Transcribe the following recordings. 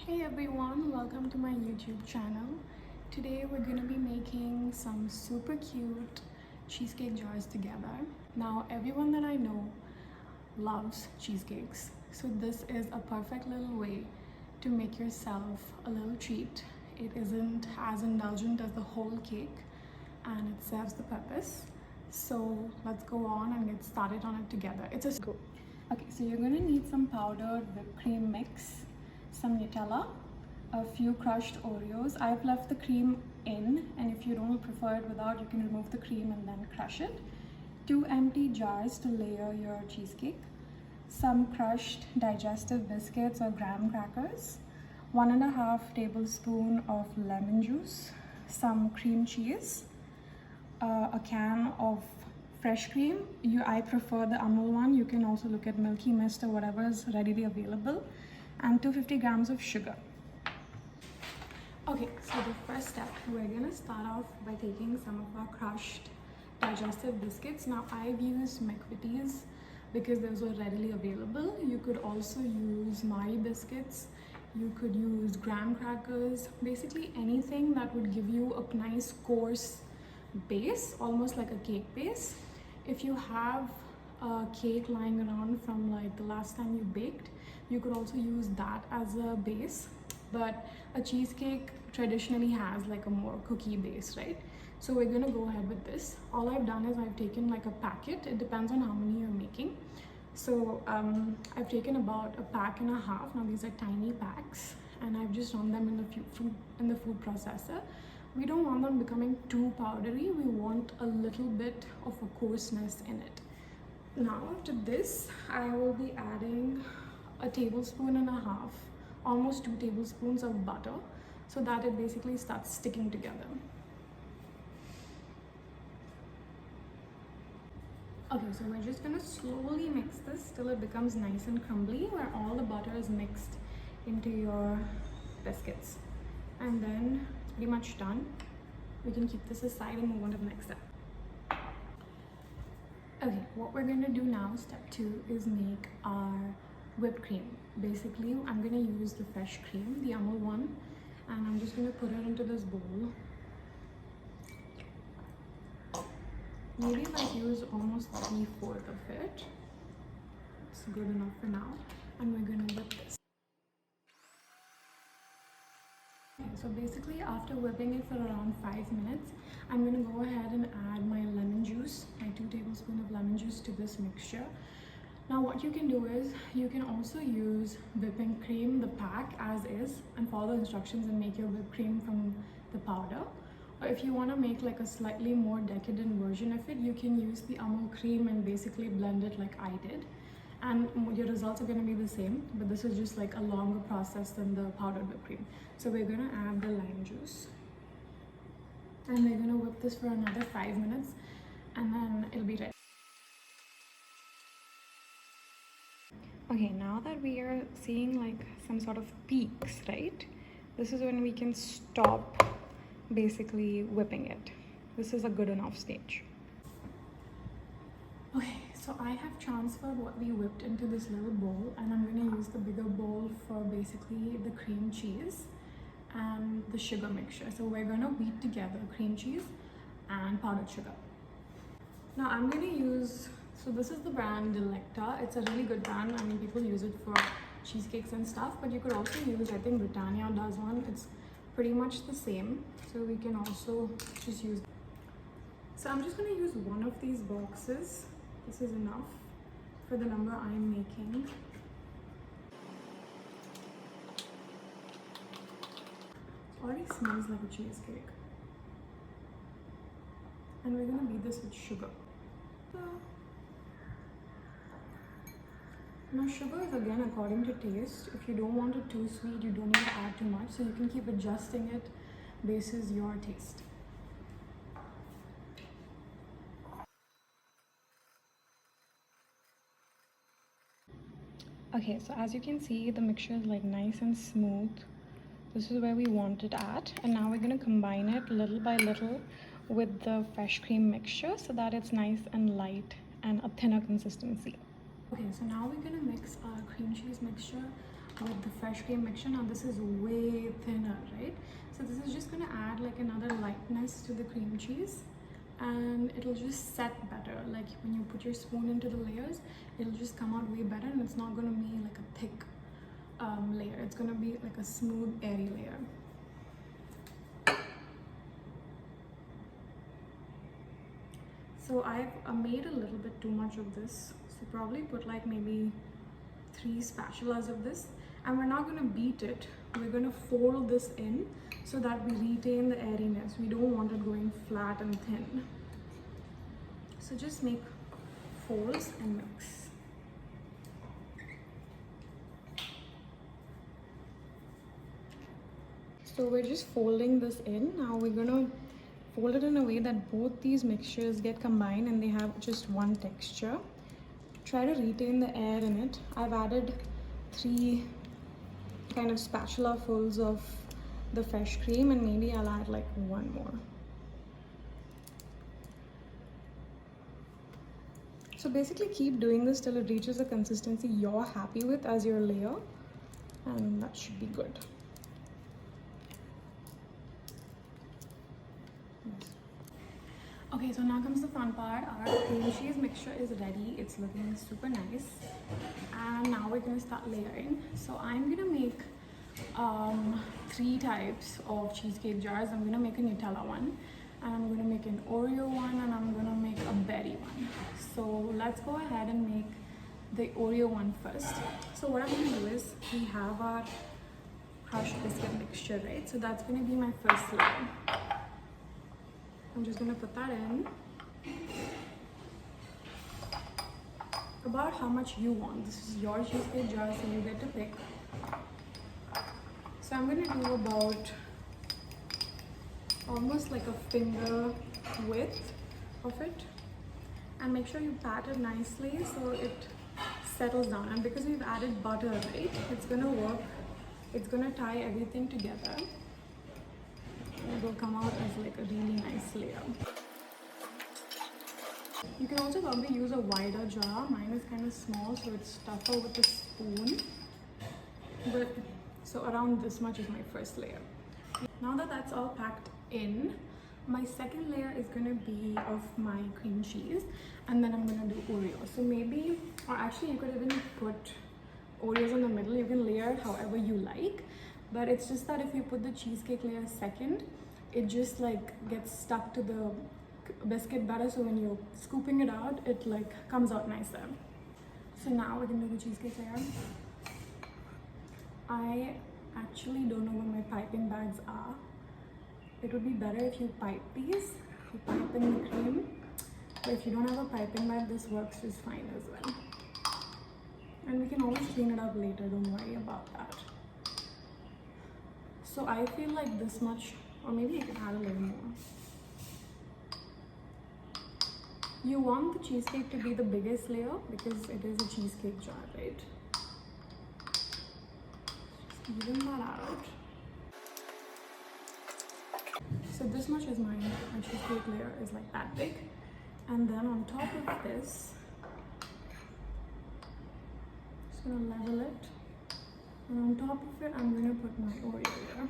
Hey everyone, welcome to my YouTube channel. Today we're going to be making some super cute cheesecake jars together. Now everyone that I know loves cheesecakes, so this is a perfect little way to make yourself a little treat. It isn't as indulgent as the whole cake and it serves the purpose. So let's go on and get started on it together. Okay, so you're going to need some powdered whipped cream mix, some Nutella, a few crushed Oreos. I've left the cream in, and if you don't prefer it without, you can remove the cream and then crush it. 2 empty jars to layer your cheesecake, some crushed digestive biscuits or graham crackers, 1.5 tablespoons of lemon juice, some cream cheese, a can of fresh cream. I prefer the Amul one. You can also look at Milky Mist or whatever is readily available, and 250 grams of sugar. Okay, so the first step, we're gonna start off by taking some of our crushed digestive biscuits. Now I've used McVities because those were readily available. You could also use Marie biscuits, you could use graham crackers, basically anything that would give you a nice coarse base, almost like a cake base. If you have a cake lying around from like the last time you baked, you could also use that as a base, but a cheesecake traditionally has like a more cookie base, right? So we're gonna go ahead with this. All I've done is I've taken like a packet. It depends on how many you're making. So I've taken about a pack and a half. Now these are tiny packs, and I've just run them in the food processor. We don't want them becoming too powdery. We want a little bit of a coarseness in it. Now to this, I will be adding a tablespoon and a half, almost 2 tablespoons of butter, so that it basically starts sticking together. Okay, so we're just gonna slowly mix this till it becomes nice and crumbly, where all the butter is mixed into your biscuits. And then it's pretty much done. We can keep this aside and move on to the next step. Okay, what we're going to do now, step 2, is make our whipped cream. Basically, I'm going to use the fresh cream, the Amul one, and I'm just going to put it into this bowl. Maybe like use almost 3/4 of it. It's good enough for now. And we're going to whip this. Okay, so basically after whipping it for around 5 minutes, I'm going to go ahead and add my lemon juice, my 2 tablespoons of lemon juice to this mixture. Now what you can do is, you can also use whipping cream, the pack as is, and follow the instructions and make your whipped cream from the powder. Or if you want to make like a slightly more decadent version of it, you can use the Amul cream and basically blend it like I did. And your results are going to be the same, but this is just like a longer process than the powdered whipped cream. So we're going to add the lime juice, and we're going to whip this for another 5 minutes, and then it'll be ready. Okay, now that we are seeing like some sort of peaks, right? This is when we can stop basically whipping it. This is a good enough stage. Okay, so I have transferred what we whipped into this little bowl, and I'm going to use the bigger bowl for basically the cream cheese and the sugar mixture. So we're going to beat together cream cheese and powdered sugar. Now I'm going to use, so this is the brand Delecta. It's a really good brand. I mean, people use it for cheesecakes and stuff, but you could also use, I think Britannia does one. It's pretty much the same. So we can also just use. So I'm just going to use one of these boxes. This is enough for the number I'm making. It already smells like a cheesecake. And we're going to beat this with sugar. Now sugar is again according to taste. If you don't want it too sweet, you don't need to add too much. So you can keep adjusting it basis your taste. Okay, so as you can see, the mixture is like nice and smooth. This is where we want it at, and now we're going to combine it little by little with the fresh cream mixture so that it's nice and light and a thinner consistency. Okay, so now we're going to mix our cream cheese mixture with the fresh cream mixture. Now this is way thinner, right? So this is just gonna add like another lightness to the cream cheese, and it'll just set better. Like when you put your spoon into the layers, it'll just come out way better, and it's not gonna be like a thick layer. It's gonna be like a smooth, airy layer. So I've made a little bit too much of this, so probably put like maybe 3 spatulas of this, and we're not going to beat it. We're going to fold this in so that we retain the airiness. We don't want it going flat and thin. So just make folds and mix. So we're just folding this in. Now we're going to fold it in a way that both these mixtures get combined and they have just one texture. Try to retain the air in it. I've added 3 kind of spatula fulls of the fresh cream, and maybe I'll add like 1 more. So basically keep doing this till it reaches a consistency you're happy with as your layer, and that should be good. Okay, so now comes the fun part. Our cream cheese mixture is ready. It's looking super nice. And now we're gonna start layering. So I'm gonna make 3 types of cheesecake jars. I'm gonna make a Nutella one, and I'm gonna make an Oreo one, and I'm gonna make a berry one. So let's go ahead and make the Oreo one first. So what I'm gonna do is, we have our crushed biscuit mixture, right? So that's gonna be my first layer. I'm just gonna put that in about how much you want. This is your cheesecake jar, so you get to pick. So I'm gonna do about almost like a finger width of it, and make sure you pat it nicely so it settles down. And because we've added butter, right, it's gonna work. It's gonna tie everything together. It will come out as like a really nice layer. You can also probably use a wider jar. Mine is kind of small, so it's tougher with a spoon. But so around this much is my first layer. Now that that's all packed in, my second layer is going to be of my cream cheese, and then I'm going to do Oreos. So maybe, or actually you could even put Oreos in the middle. You can layer however you like. But it's just that if you put the cheesecake layer second, it just like gets stuck to the biscuit batter, so when you're scooping it out, it like comes out nicer. So now we're gonna do the cheesecake layer. I actually don't know where my piping bags are. It would be better if you pipe these, you pipe in the cream. But if you don't have a piping bag, this works just fine as well. And we can always clean it up later, don't worry about that. So I feel like this much, or maybe you can add a little more. You want the cheesecake to be the biggest layer because it is a cheesecake jar, right? Just even that out. So this much is my cheesecake layer is like that big. And then on top of this, just gonna level it. And on top of it, I'm going to put my Oreo here.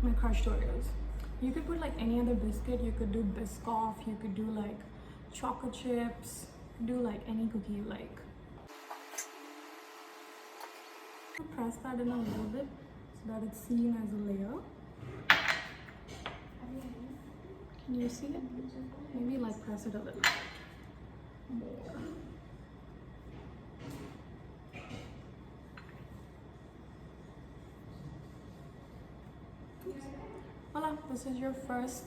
My crushed Oreos. You could put like any other biscuit. You could do Biscoff. You could do like chocolate chips. Do like any cookie you like. Press that in a little bit so that it's seen as a layer. Can you see it? Maybe like press it a little more. Voila, this is your first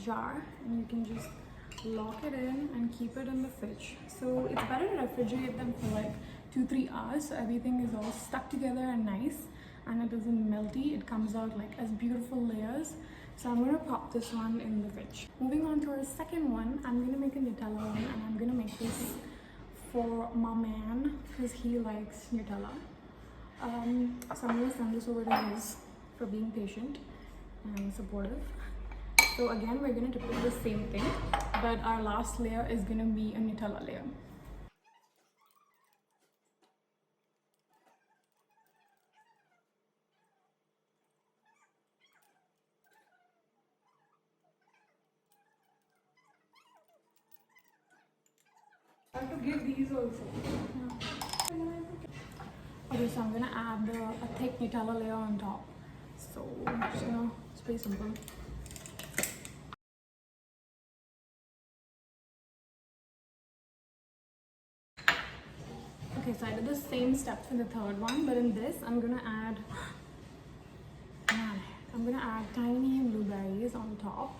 jar, and you can just lock it in and keep it in the fridge. So it's better to refrigerate them for like 2-3 hours so everything is all stuck together and nice, and it isn't melty. It comes out like as beautiful layers. So I'm gonna pop this one in the fridge. Moving on to our second one, I'm gonna make a Nutella one, and I'm gonna make this for my man because he likes Nutella. So I'm gonna send this over to his for being patient and supportive. So again, we're going to do the same thing, but our last layer is going to be a Nutella layer. I have to give these also. Okay, so I'm gonna add a thick Nutella layer on top. So just gonna, it's pretty simple. Okay, so I did the same steps in the third one, but in this I'm gonna add tiny blueberries on top.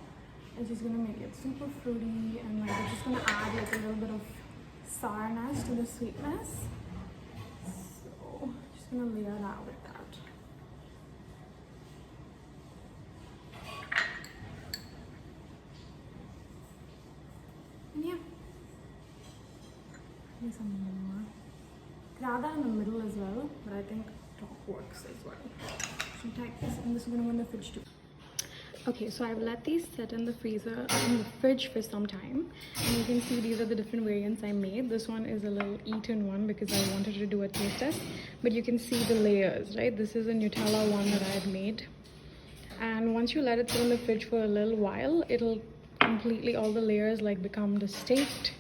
It's just gonna make it super fruity, and like it's just gonna add like a little bit of sourness to the sweetness. So just gonna layer that with that. And yeah, maybe some more. Could add that in the middle as well, but I think top works as well. So type this, and this is gonna go in the fridge too. Okay, so I've let these sit in the freezer, in the fridge for some time, and you can see these are the different variants I made. This one is a little eaten one because I wanted to do a taste test, but you can see the layers, right? This is a Nutella one that I had made, and once you let it sit in the fridge for a little while, it'll completely, all the layers like become distinct,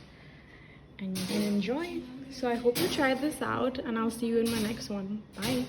and you can enjoy. So I hope you try this out, and I'll see you in my next one. Bye.